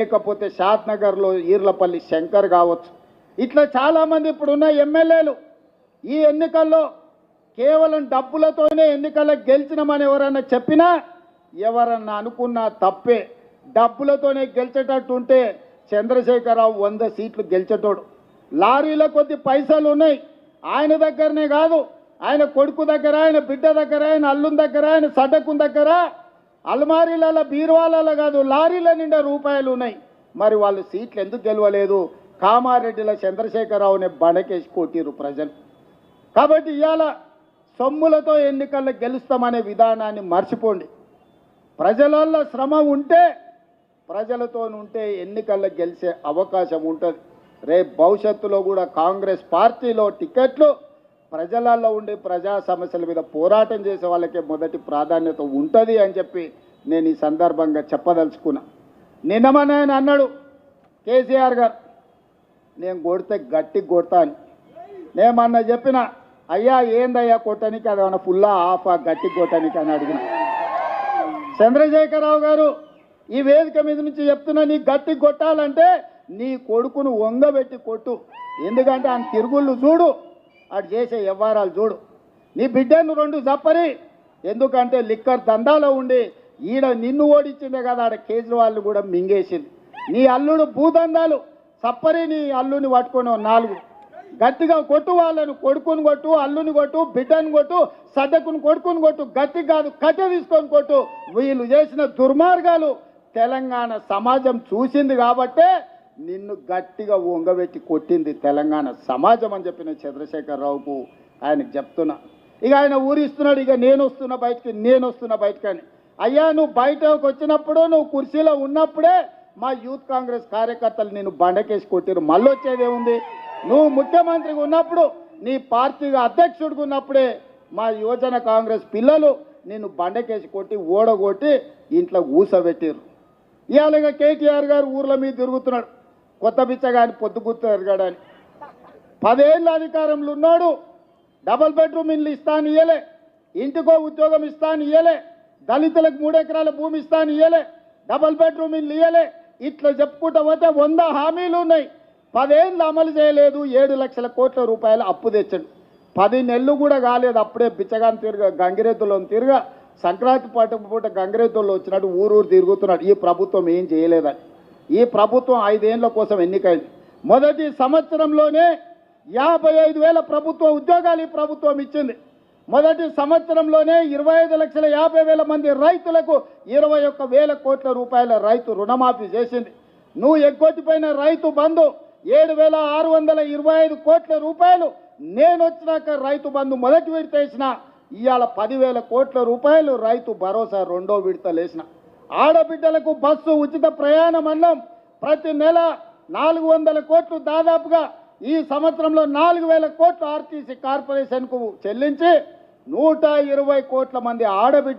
లేకపోతే షాద్నగర్లో ఈర్లపల్లి శంకర్ కావచ్చు. ఇట్లా చాలామంది ఇప్పుడున్న ఎమ్మెల్యేలు ఈ ఎన్నికల్లో కేవలం డబ్బులతోనే ఎన్నికల్లో గెలిచినామని ఎవరన్నా చెప్పినా ఎవరన్నా అనుకున్నా తప్పే. డబ్బులతోనే గెలిచేటట్టుంటే చంద్రశేఖరరావు 100 సీట్లు గెలిచేటోడు. లారీల కొద్ది పైసలు ఉన్నాయి ఆయన దగ్గరనే కాదు, ఆయన కొడుకు దగ్గర, ఆయన బిడ్డ దగ్గర, ఆయన అల్లుని దగ్గర, ఆయన సడ్డకుని దగ్గర, అల్మారీలలో బీరువాలలో కాదు లారీల నిండా రూపాయలు ఉన్నాయి. మరి వాళ్ళు సీట్లు ఎందుకు గెలవలేదు? కామారెడ్డిలో చంద్రశేఖరరావుని బండకేసి కొట్టిరు ప్రజలు. కాబట్టి ఇవాళ సొమ్ములతో ఎన్నికల్లో గెలుస్తామనే విధానాన్ని మర్చిపోండి. ప్రజలలో శ్రమ ఉంటే, ప్రజలతో ఉంటే ఎన్నికల్లో గెలిచే అవకాశం ఉంటుంది. రేపు భవిష్యత్తులో కూడా కాంగ్రెస్ పార్టీలో టికెట్లు ప్రజలలో ఉండే ప్రజా సమస్యల మీద పోరాటం చేసే వాళ్ళకే మొదటి ప్రాధాన్యత ఉంటుంది అని చెప్పి నేను ఈ సందర్భంగా చెప్పదలుచుకున్నా. నిన్నమని ఆయన అన్నాడు కేసీఆర్ గారు, నేను కొడితే గట్టి కొడతా అని. నేమన్నా చెప్పిన, అయ్యా ఏందయ్యా కొట్టడానికి, అది ఏమన్నా ఫుల్లా ఆఫా గట్టి కొట్టడానికి అని అడిగిన. చంద్రశేఖరరావు గారు ఈ వేదిక మీద నుంచి చెప్తున్నా, నీ గట్టి కొట్టాలంటే నీ కొడుకును వంగబెట్టి కొట్టు. ఎందుకంటే ఆయన తిరుగుళ్ళు చూడు, అటు చేసే వ్యవహారాలు చూడు. నీ బిడ్డను 2 జప్పరి, ఎందుకంటే లిక్కర్ దందాలో ఉండి ఈడ నిన్ను ఓడించిందే కదా, ఆడ కేజ్రీవాల్ కూడా మింగేసింది. నీ అల్లుడు భూదందాలు సప్పరి, నీ అల్లుని పట్టుకొని 4 గట్టిగా కొట్టు. వాళ్ళను కొడుకుని కొట్టు, అల్లుని కొట్టు, బిడ్డను కొట్టు, సడ్డకుని కొడుకుని కొట్టు, గట్టి కాదు కట్టె తీసుకొని కొట్టు. వీళ్ళు చేసిన దుర్మార్గాలు తెలంగాణ సమాజం చూసింది కాబట్టే నిన్ను గట్టిగా వంగబెట్టి కొట్టింది తెలంగాణ సమాజం అని చెప్పిన చంద్రశేఖరరావుకు ఆయనకు చెప్తున్నా. ఇక ఆయన ఊరిస్తున్నాడు, ఇక నేను వస్తున్నా బయటకి అని. అయ్యా నువ్వు బయటకు వచ్చినప్పుడు, నువ్వు కుర్చీలో ఉన్నప్పుడే మా యూత్ కాంగ్రెస్ కార్యకర్తలు నిన్ను బండకేసి కొట్టిరు. మళ్ళీ వచ్చేదేముంది? నువ్వు ముఖ్యమంత్రిగా ఉన్నప్పుడు, నీ పార్టీగా అధ్యక్షుడిగా ఉన్నప్పుడే మా యువజన కాంగ్రెస్ పిల్లలు నిన్ను బండకేసి కొట్టి ఓడగొట్టి ఇంట్లో ఊసబెట్టిరు. ఇవాళ కేటీఆర్ గారు ఊర్ల మీద తిరుగుతున్నాడు, కొత్త బిచ్చగాని పొద్దుగుర్తు తిరగడని. 10 ఏళ్ళ అధికారంలో ఉన్నాడు, డబల్ బెడ్రూమ్ ఇల్లు ఇస్తాను ఇయ్యలే, ఇంటికో ఉద్యోగం ఇస్తాను ఇయ్యలే, దళితులకు 3 ఎకరాల భూమి ఇస్తాను ఇయ్యలే, డబల్ బెడ్రూమ్ ఇల్లు ఇయ్యలే. ఇట్లా చెప్పుకుంటూ పోతే 100 హామీలు ఉన్నాయి. 10 ఏళ్ళు అమలు చేయలేదు. 7 లక్షల కోట్ల రూపాయలు అప్పు తెచ్చాడు. 10 నెలలు కూడా కాలేదు, అప్పుడే బిచ్చగాని గంగిరెద్దులో తిరగా సంక్రాంతి పూట గంగిరెద్దుల్లో వచ్చినట్టు ఊరు తిరుగుతున్నాడు. ఈ ప్రభుత్వం ఏం చేయలేదని. ఈ ప్రభుత్వం 5 ఏళ్ల కోసం ఎన్నికైంది. మొదటి సంవత్సరంలోనే 55,000 ప్రభుత్వ ఉద్యోగాలు ఈ ప్రభుత్వం ఇచ్చింది. మొదటి సంవత్సరంలోనే 25,50,000 మంది రైతులకు 21,000 కోట్ల రూపాయల రైతు రుణమాఫీ చేసింది. నువ్వు ఎగ్గొట్టిపోయిన రైతు బంధు 7,625 కోట్ల రూపాయలు నేను వచ్చినాక రైతు బంధు మొదటి విడత వేసిన. ఇవాళ 10,000 కోట్ల రూపాయలు రైతు భరోసా 2వ విడతలు వేసిన. ఆడబిడ్డలకు బస్సు ఉచిత ప్రయాణం అన్నం ప్రతి నెల 400 కోట్లు, దాదాపుగా ఈ సంవత్సరంలో 4,000 కోట్లు ఆర్టీసీ కార్పొరేషన్కు చెల్లించి 120 కోట్ల మంది ఆడబిడ్డ